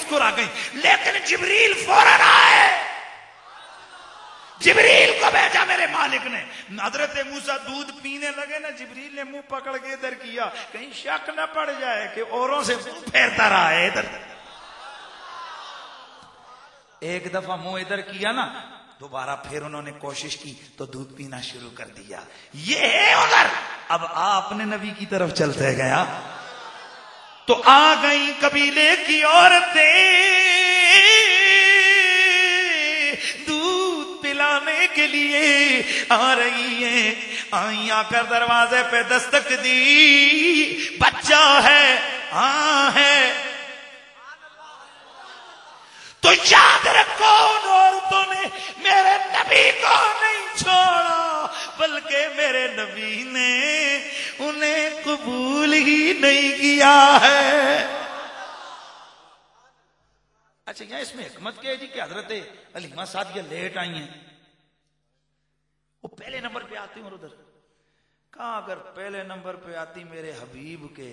مسکرا گئی، لیکن جبریل فوراً آئے، جبریل کو بھیجا میرے مالک نے۔ حضرت موسیٰ دودھ پینے لگے نا، جبریل نے منہ پکڑ کے ادھر کیا، کہیں شک نہ پڑ جائے کہ اوروں سے منہ پھیرتا رہا ہے ادھر۔ ایک دفعہ منہ ادھر کیا نا، دوبارہ پھر انہوں نے کوشش کی تو دودھ پینا شروع کر دیا۔ یہ ہے ادھر۔ اب آپ نے نبی کی طرف چلتے گیا تو آ گئی قبیلے کی عورتیں دودھ پلانے کے لیے آ رہی ہیں، آئیں، آ کر دروازے پہ دستک دی، بچہ ہے، ہاں ہے۔ تو یاد رکھو ان عورتوں نے میرے نبی کو نہیں چھوڑا، بلکہ میرے نبی نے انہیں قبول ہی نہیں کیا ہے۔ اچھا یہاں اس میں حکمت کیا ہے جی کہ حضرت حلیمہ سعدیہ لیٹ آئی ہیں؟ وہ پہلے نمبر پہ آتی ہیں اور ادھر کہاں، اگر پہلے نمبر پہ آتی میرے حبیب کے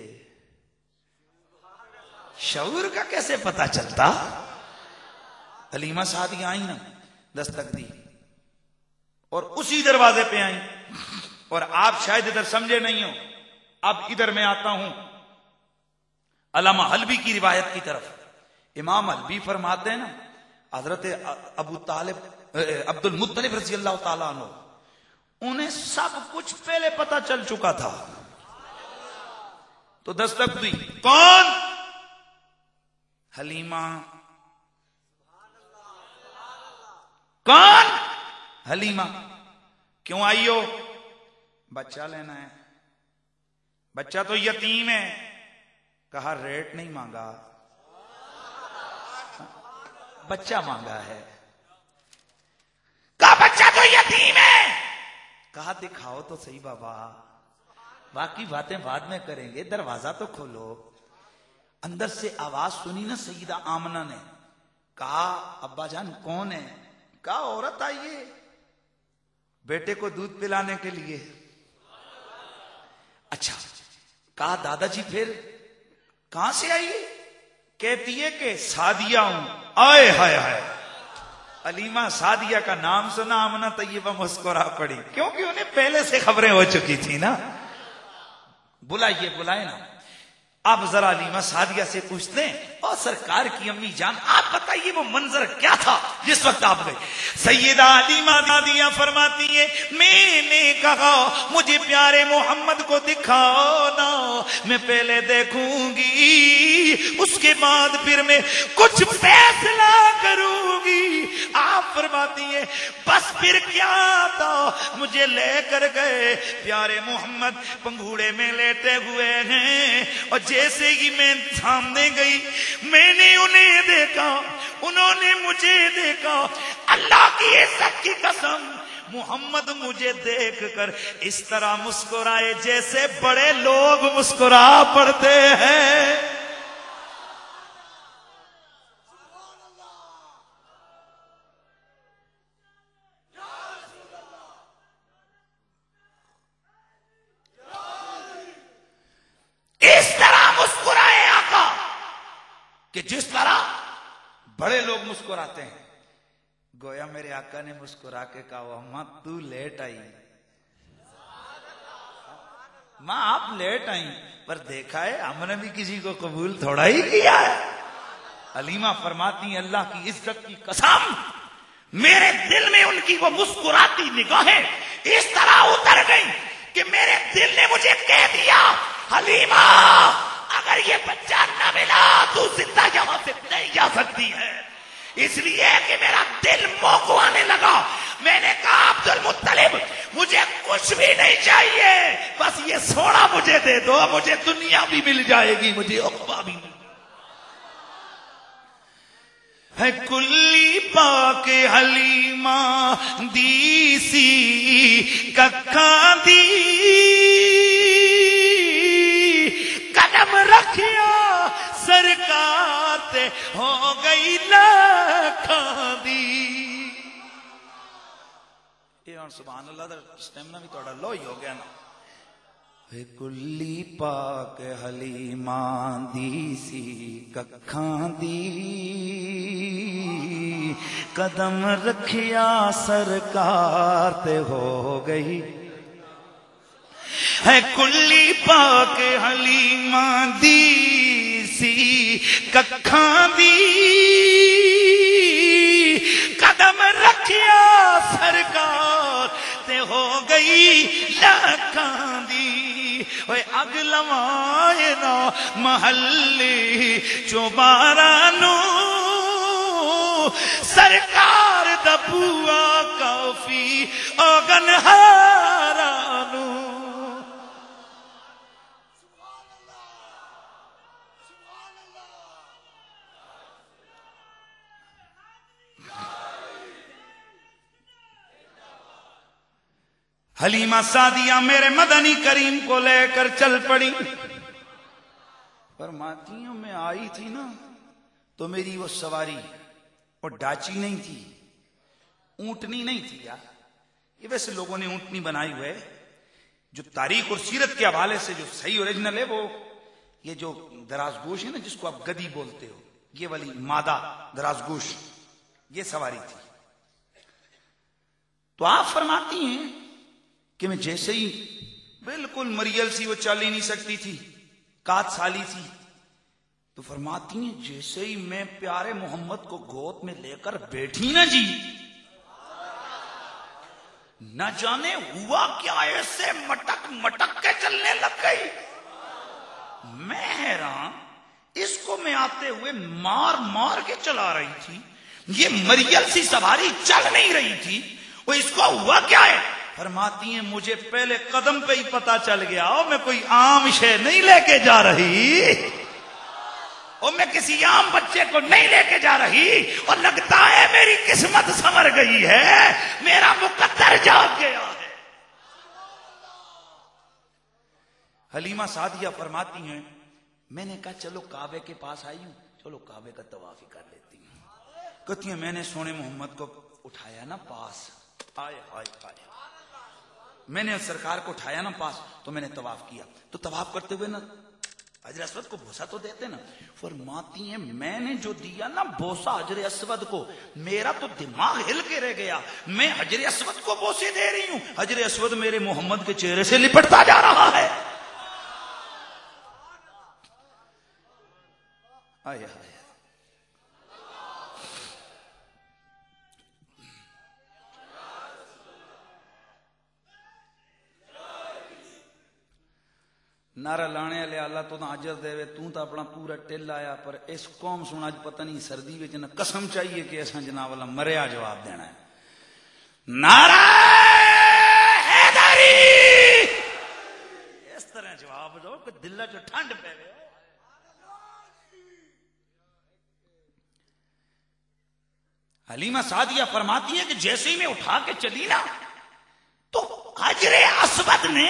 شعور کا کیسے پتا چلتا؟ حلیمہ سعدیہ آئی نا، دستک دی اور اسی دروازے پہ آئیں، اور آپ شاید ادھر سمجھے نہیں ہو، اب ادھر میں آتا ہوں علامہ حلبی کی روایت کی طرف۔ امام حلبی فرماتے ہیں نا، حضرت ابو طالب عبد المطلب رضی اللہ تعالیٰ عنہ، انہیں سب کچھ پہلے پتا چل چکا تھا، تو دستک دی، کون؟ حلیمہ۔ کون؟ حلیمہ۔ کیوں آئی ہو؟ بچہ لینا ہے۔ بچہ تو یتیم ہے۔ کہا ریٹ نہیں مانگا، بچہ مانگا ہے۔ کہا بچہ تو یتیم ہے۔ کہا دکھاؤ تو صحیح بابا، باقی باتیں بعد میں کریں گے، دروازہ تو کھولو۔ اندر سے آواز سنی نا سیدہ آمنہ نے، کہا ابا جان کون ہے؟ کہا عورت آئیے بیٹے کو دودھ پلانے کے لیے۔ اچھا، کہا دادا جی پھر کہاں سے آئیے؟ کہتی ہے کہ سعدیہ ہوں۔ آئے ہائے ہائے، حلیمہ سعدیہ کا نام سنا آمنہ طیبہ مسکرا پڑی، کیونکہ انہیں پہلے سے خبریں ہو چکی تھی نا۔ بلائیے، بلائے نا۔ آپ ذرا حلیمہ سعدیہ سے پوچھتے ہیں، اور سرکار کی امی جان آپ بتائیے وہ منظر کیا تھا جس وقت آپ گئے؟ سیدہ حلیمہ سعدیہ فرماتی ہے، میں نے کہا مجھے پیارے محمد کو دکھاؤ نا، میں پہلے دیکھوں گی اس کے بعد پھر میں کچھ فیصلہ کروں گی۔ آپ فرماتی ہے بس پھر کیا تھا، مجھے لے کر گئے، پیارے محمد پنگھوڑے میں لیٹے ہوئے ہیں، اور جیسے ہی میں سامنے گئی میں نے انہیں دیکھا، انہوں نے مجھے دیکھا۔ اللہ کی عزت کی قسم، محمد مجھے دیکھ کر اس طرح مسکرائے جیسے بڑے لوگ مسکرا پڑتے ہیں۔ اس طرح مسکرائے آقا کہ جس طرح بڑے لوگ مسکراتے ہیں۔ گویا میرے آقا نے مسکرا کے کہا اماں تو لیٹ آئی، ماں آپ لیٹ آئی، پر دیکھا ہے ہم نے بھی کسی کو قبول تھوڑا ہی کیا ہے۔ حلیمہ فرماتی ہیں اللہ کی عزت کی قسم، میرے دل میں ان کی وہ مسکراتی نگاہیں اس طرح اتر گئی کہ میرے دل نے مجھے کہہ دیا حلیمہ اگر یہ بچہ نہ ملا تو زندہ یہاں سے نہیں جا سکتی ہے۔ اس لیے کہ میرا دل منہ کو آنے لگا، میں نے کہا عبد المطلب مجھے کچھ بھی نہیں چاہیے، بس یہ سونا مجھے دے دو، مجھے دنیا بھی مل جائے گی، مجھے عقبہ بھی مل جائے گی۔ ہے کلی پاک حلیمہ دیسی ککھاں دی، قدم رکھیا سرکار تے ہو گئی لاکھاں دی۔ یہ سبحان اللہ دا اسٹیمنا بھی تھوڑا لو ہی ہو گیا نا۔ کلی پاک حلیماں دی سی ککھاں دی قدم رکھیا سرکار تے ہو گئی ہے کلی پاک حلیماں دی سی ککھاں دی قدم رکھیا سرکار تے ہو گئی لکھاں دی ہوئے اگ لوائے نا محلی چوبارانو سرکار دا بوا کافی اگن ہارانو حلیمہ سعدیہ میرے مدنی کریم کو لے کر چل پڑی فرماتیوں میں آئی تھی نا تو میری وہ سواری وہ ڈاچی نہیں تھی اونٹنی نہیں تھی یار یہ ویسے لوگوں نے اونٹنی بنائی ہوئے جو تاریخ اور سیرت کے حوالے سے جو صحیح اوریجنل ہے وہ یہ جو دراز گوش ہے نا جس کو آپ گدی بولتے ہو یہ والی مادہ دراز گوش یہ سواری تھی تو آپ فرماتی ہیں کہ میں جیسے ہی بالکل مریل سی وہ چل ہی نہیں سکتی تھی 7 سالی تھی تو فرماتی ہیں جیسے ہی میں پیارے محمد کو گود میں لے کر بیٹھی نا جی نہ جانے ہوا کیا ایسے مٹک مٹک کے چلنے لگ گئی میں حیران اس کو میں آتے ہوئے مار مار کے چلا رہی تھی یہ مریل سی سواری چل نہیں رہی تھی وہ اس کو ہوا کیا ہے فرماتی ہیں مجھے پہلے قدم پہ ہی پتا چل گیا میں کوئی عام شے نہیں لے کے جا رہی اور میں کسی عام بچے کو نہیں لے کے جا رہی اور لگتا ہے میری قسمت سنور گئی ہے میرا مقدر جاگ گیا ہے حلیمہ سعدیہ فرماتی ہیں میں نے کہا چلو کعبے کے پاس آئی ہوں چلو کعبے کا طواف ہی کر لیتی ہوں کہتی ہیں میں نے سونے محمد کو اٹھایا نا پاس آئے آئے آئے میں نے سرکار کو اٹھایا نا پاس تو میں نے طواف کیا تو طواف کرتے ہوئے نا حجر اسود کو بوسا تو دیتے نا فرماتی ہیں میں نے جو دیا نا بوسا حجر اسود کو میرا تو دماغ ہل کے رہ گیا میں حجر اسود کو بوسے دے رہی ہوں حجر اسود میرے محمد کے چہرے سے لپٹتا جا رہا ہے آیا آیا نعرہ لانے والے اللہ تو اجر دے تو اپنا پورا ٹل آیا پر اس قوم سن اج پتہ نہیں سردی وچ نہ قسم چاہیے کہ اساں جناب والا مریا جواب دینا ہے نعرہ حیدری اس طرح جواب دو کہ دل وچ ٹھنڈ پے وے حلیمہ سعدیہ فرماتی ہے کہ جیسے ہی میں اٹھا کے چلی نا تو حجر اسود نے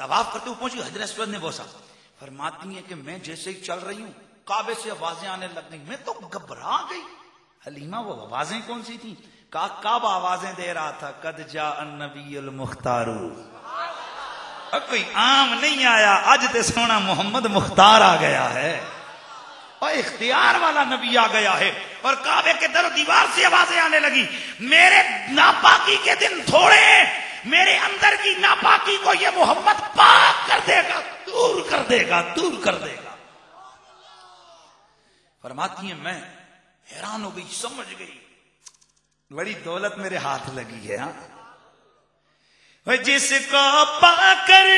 طواف کرتے ہوئے پہنچی حجر اسود نے بوسا فرماتی ہیں کہ میں جیسے ہی چل رہی ہوں کعبے سے آوازیں آنے لگ گئی میں تو گھبرا گئی حلیمہ وہ آوازیں کون سی تھیں کعبہ آوازیں دے رہا تھا قد جاء النبی المختار کوئی عام نہیں آیا اج تے سونا محمد مختار آ گیا ہے اور اختیار والا نبی آ گیا ہے اور کعبے کے در و دیوار سے آوازیں آنے لگی میرے ناپاکی کے دن تھوڑے ہیں میرے اندر کی ناپاکی کو یہ محمد پاک کر دے گا دور کر دے گا دور کر دے گا فرماتی ہیں میں حیران ہو گئی سمجھ گئی بڑی دولت میرے ہاتھ لگی ہے جس کو پا کر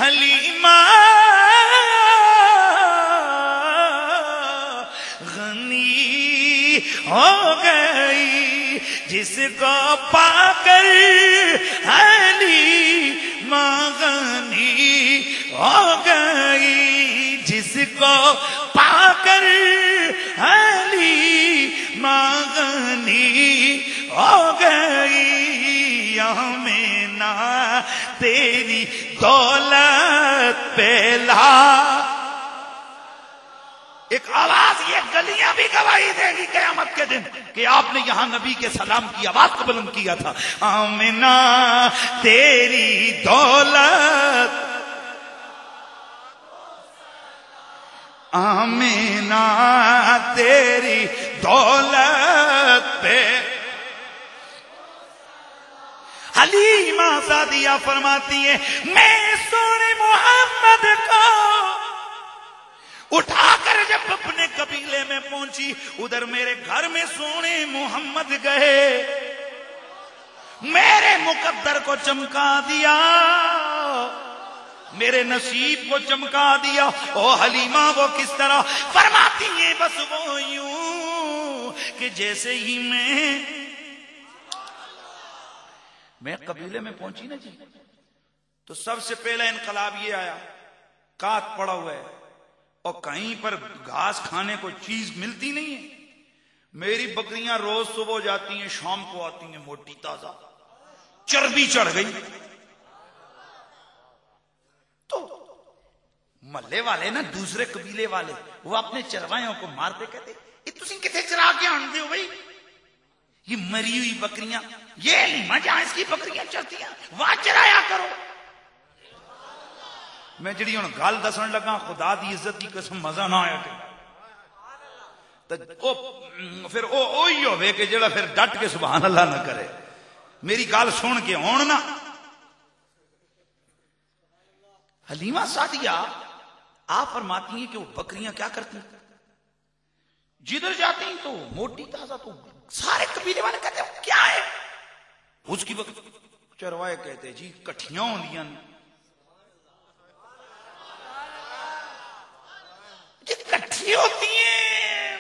حلیمہ غنی ہو گئی جس کو پا کر حلیمہ غنی ہو گئی جس کو پا کر حلیمہ غنی ہو گئی آمینہ تیری دولت پہ لا ایک آواز یہ گلیاں بھی گواہی دے گی قیامت کے دن کہ آپ نے یہاں نبی کے سلام کی آواز کو بلند کیا تھا. آمنہ تیری دولت، آمنہ تیری دولت پہ. حلیمہ سعدیہ فرماتی ہے میں سونے محمد کو اٹھا کر جب اپنے قبیلے میں پہنچی، ادھر میرے گھر میں سونے محمد گئے، میرے مقدر کو چمکا دیا، میرے نصیب کو چمکا دیا. او حلیمہ وہ کس طرح؟ فرماتی ہیں بس وہ یوں کہ جیسے ہی میں قبیلے میں پہنچی نا جی، تو سب سے پہلا انقلاب یہ آیا، کات پڑا ہوا ہے اور کہیں پر گھاس کھانے کو چیز ملتی نہیں ہے. میری بکریاں روز صبح جاتی ہیں، شام کو آتی ہیں موٹی تازہ، چربی چڑھ گئی. تو محلے والے نا، دوسرے قبیلے والے، وہ اپنے چروائیوں کو مارتے کہتے یہ تسی کتنے چرا کے آنتے ہو بھائی؟ یہ مری ہوئی بکریاں، یہ لیما جہاں اس کی بکریاں چلتی ہیں وہاں چرایا کرو. میں جڑی ہوں گل دسن لگا، خدا دی عزت کی قسم مزہ نہ آیا پھر وہی ہوئے کہ جڑا پھر ڈٹ کے سبحان اللہ نہ کرے. میری گل سن کے ہون نا. حلیمہ سعدیہ آپ فرماتی ہیں کہ وہ بکریاں کیا کرتی ہیں، جدھر جاتی ہیں تو موٹی تازہ، تو سارے قبیلے والے کہتے ہیں کیا ہے اس کی بکری؟ چروائے کہتے جی کٹھیاں ہوندیاں جی، کٹھی ہوتی ہیں،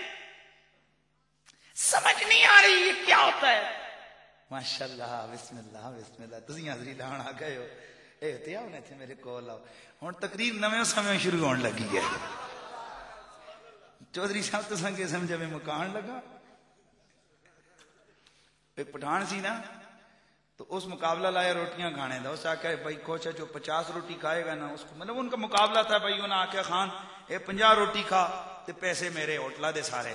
سمجھ نہیں آ رہی یہ کیا ہوتا ہے. ماشاءاللہ، بسم اللہ بسم اللہ. تسی حاضری لان آ گئے ہو، اے ہوتے آؤ تھے میرے کول آؤ. ہوں تقریر نویں سمے شروع ہونے لگی ہے. چودھری صاحب تو سنگے سمجھے میں مکان لگا. ایک پٹھان سی نا، تو اس مقابلہ لایا روٹیاں کھانے دا. اس آکھا بھائی کوچا جو 50 روٹی کھائے گا نا، اس کو مطلب ان کا مقابلہ تھا. بھائی انہوں نے آکھا خان اے 50 روٹی کھا تے پیسے میرے ہوٹلہ دے سارے.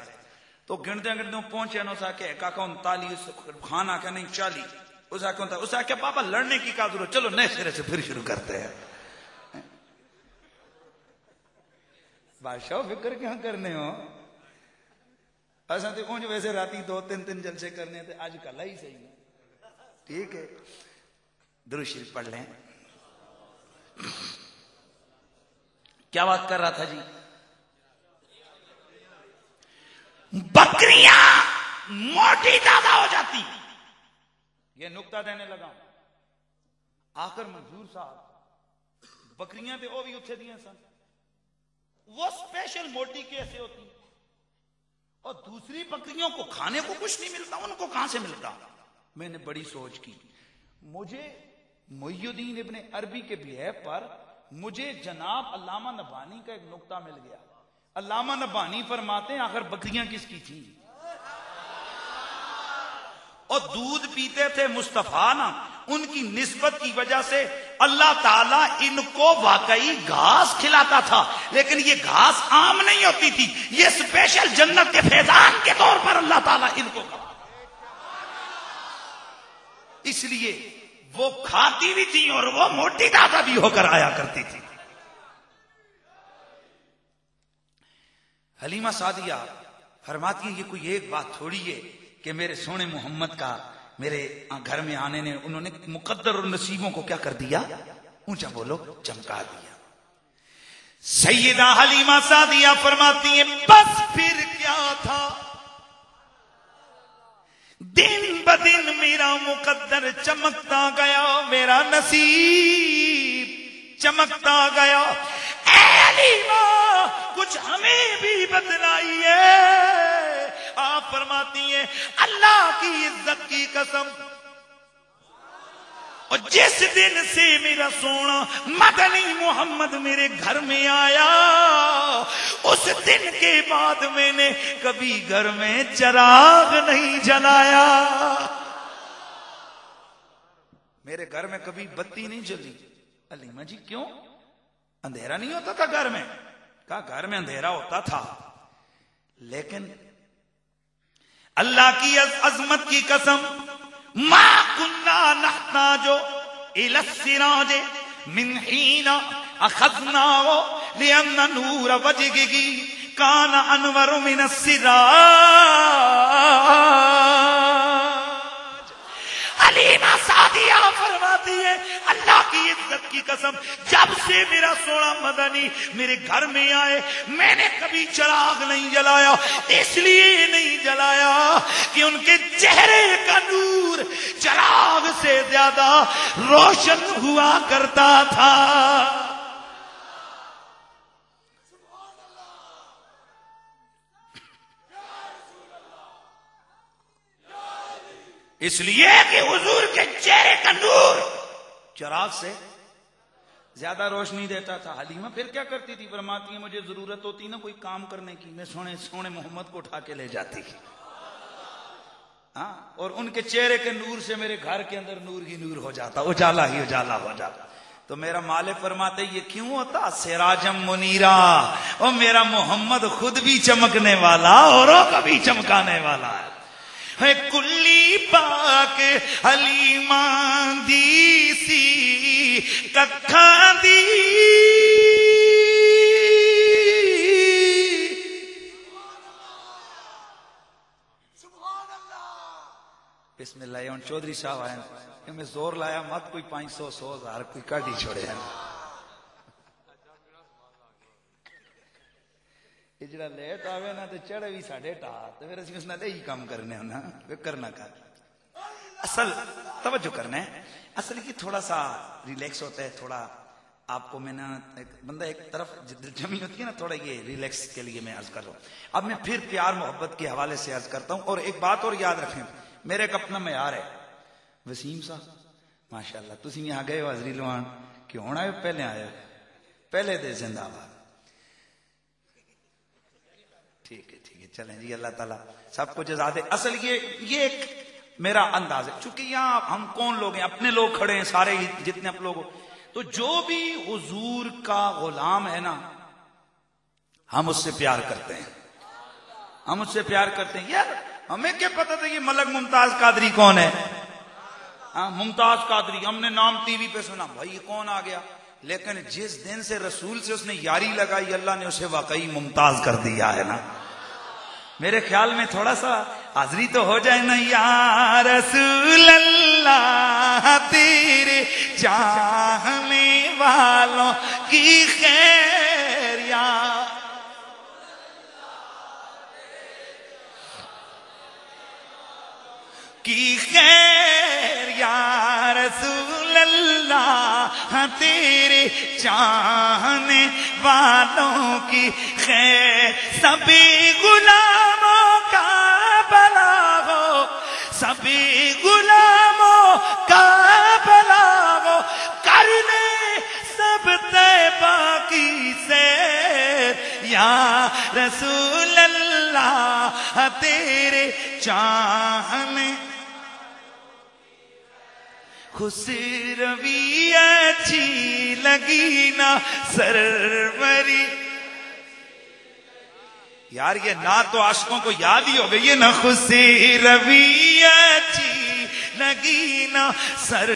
تو گنتے گنتے پہنچے نا، اس آکھا ایک آکھا 39، خان آکھا نہیں 40. اس آکھا بابا لڑنے کی کیا ضرورت، چلو نئے سرے سے پھر شروع کرتے ہیں. بادشاہ فکر کیوں کرنے ہو؟ ایسا تو کون جو ویسے راتی 2-3 جلسے کرنے تھے، آج کل ہی صحیح ہے. ٹھیک ہے، درود شریف پڑھ لیں. کیا بات کر رہا تھا جی؟ بکریاں موٹی تازہ ہو جاتی، یہ نقطہ دینے لگا. آخر منظور صاحب بکریاں تے وہ بھی اتھے دیاں سن، وہ سپیشل موٹی کیسے ہوتی، اور دوسری بکریوں کو کھانے کو کچھ نہیں ملتا، ان کو کہاں سے ملتا؟ میں نے بڑی سوچ کی. مجھے محی الدین ابن عربی کے بیعت پر مجھے جناب علامہ نبھانی کا ایک نقطہ مل گیا. علامہ نبھانی فرماتے ہیں آخر بکریاں کس کی تھی؟ اور دودھ پیتے تھے مصطفیٰ نا، ان کی نسبت کی وجہ سے اللہ تعالیٰ ان کو واقعی گھاس کھلاتا تھا، لیکن یہ گھاس عام نہیں ہوتی تھی، یہ سپیشل جنت کے فیضان کے طور پر اللہ تعالیٰ ان کو، اس لیے وہ کھاتی بھی تھی اور وہ موٹی تازہ بھی ہو کر آیا کرتی تھی. حلیمہ سعدیہ فرماتی ہیں یہ کوئی ایک بات تھوڑی ہے کہ میرے سونے محمد کا میرے گھر میں آنے نے انہوں نے مقدر اور نصیبوں کو کیا کر دیا، اونچا بولو، چمکا دیا. سیدہ حلیمہ سعدیہ فرماتی ہیں بس پھر کیا تھا، دن بدن میرا مقدر چمکتا گیا، میرا نصیب چمکتا گیا. اے حلیمہ کچھ ہمیں بھی بدلائیے. آپ فرماتی ہیں اللہ کی عزت کی قسم، اور جس دن سے میرا سونا مدنی محمد میرے گھر میں آیا، اس دن کے بعد میں نے کبھی گھر میں چراغ نہیں جلایا. میرے گھر میں کبھی بتی نہیں جلی. حلیمہ جی کیوں؟ اندھیرا نہیں ہوتا تھا گھر میں؟ کہا گھر میں اندھیرا ہوتا تھا، لیکن اللہ کی عظمت کی قسم، ما کننا نحتاج الی السراج من حین اخذناه لأن نور وجهه كان انور من السراج۔ حلیمہ سعدیہ فرماتی ہے اللہ کی عزت کی قسم، جب سے میرا سونا مدنی میرے گھر میں آئے میں نے کبھی چراغ نہیں جلایا، اس لیے نہیں جلایا کہ ان کے چہرے کا نور چراغ سے زیادہ روشن ہوا کرتا تھا۔ اس لیے کہ حضور کے چہرے کا نور چراغ سے زیادہ روشنی دیتا تھا۔ حلیمہ پھر کیا کرتی تھی؟ فرماتی ہیں مجھے ضرورت ہوتی نا کوئی کام کرنے کی، میں سونے سونے محمد کو اٹھا کے لے جاتی تھی، ہاں، اور ان کے چہرے کے نور سے میرے گھر کے اندر نور ہی نور ہو جاتا، اجالا ہی اجالا ہو جاتا۔ تو میرا مالک فرماتے یہ کیوں ہوتا؟ سراجم منیرا، اور میرا محمد خود بھی چمکنے والا اوروں کا بھی چمکانے والا ہے۔ کلی پاک حلیمہ دی سی ککھاں دی، بسم اللہ۔ یہ چودھری صاحب آئے کہ میں زور لایا مت، کوئی 500 100,000 کوئی کٹ ہی چھوڑے ہیں۔ جڑا لیٹ آوے نا تو چڑھے بھی ساڑھے ٹا، تو پھر اسی اس نے ہی کام کرنے ہونا کرنا کر۔ اصل توجہ کرنا ہے، اصل کی تھوڑا سا ریلیکس ہوتا ہے، تھوڑا آپ کو میں نے بندہ ایک طرف جمی ہوتی ہے نا، تھوڑا یہ ریلیکس کے لیے میں عرض کر رہا ہوں۔ اب میں پھر پیار محبت کے حوالے سے عرض کرتا ہوں، اور ایک بات اور یاد رکھیں، میرے ایک اپنا معیار ہے۔ وسیم صاحب ماشاءاللہ تسی یہاں گئے ہو حضری لوان کہ ہونا ہے، پہلے آئے ہو، پہلے دے زندہ باد۔ ٹھیک ہے چلیں جی، اللہ تعالیٰ سب کو جزا دے۔ اصل یہ ایک میرا انداز ہے، چونکہ یہاں ہم کون لوگ ہیں، اپنے لوگ کھڑے ہیں سارے ہی جتنے اپ لوگ ہو، تو جو بھی حضور کا غلام ہے نا ہم اس سے پیار کرتے ہیں، ہم اس سے پیار کرتے ہیں۔ یار ہمیں کیا پتا تھا یہ ملک ممتاز قادری کون ہے؟ ممتاز قادری ہم نے نام ٹی وی پہ سنا، بھائی یہ کون آ گیا، لیکن جس دن سے رسول سے اس نے یاری لگائی اللہ نے اسے واقعی ممتاز کر دیا ہے نا۔ میرے خیال میں تھوڑا سا حاضری تو ہو جائے نا، یا رسول اللہ تیرے چاہنے والوں کی خیر، یا کی خیر، یا رسول اللہ تیرے چاہنے والوں کی خیر، سبھی غلاموں کا بھلا ہو، سبھی غلاموں کا بھلا ہو، کرنے سب طیبہ کی سیر، یا رسول اللہ تیرے چاہنے خسروی اچھی لگی نا سروری۔ یار یہ نہ تو عاشقوں کو یاد ہی ہو گئی ہے نا، خسروی اچھی لگی نا سر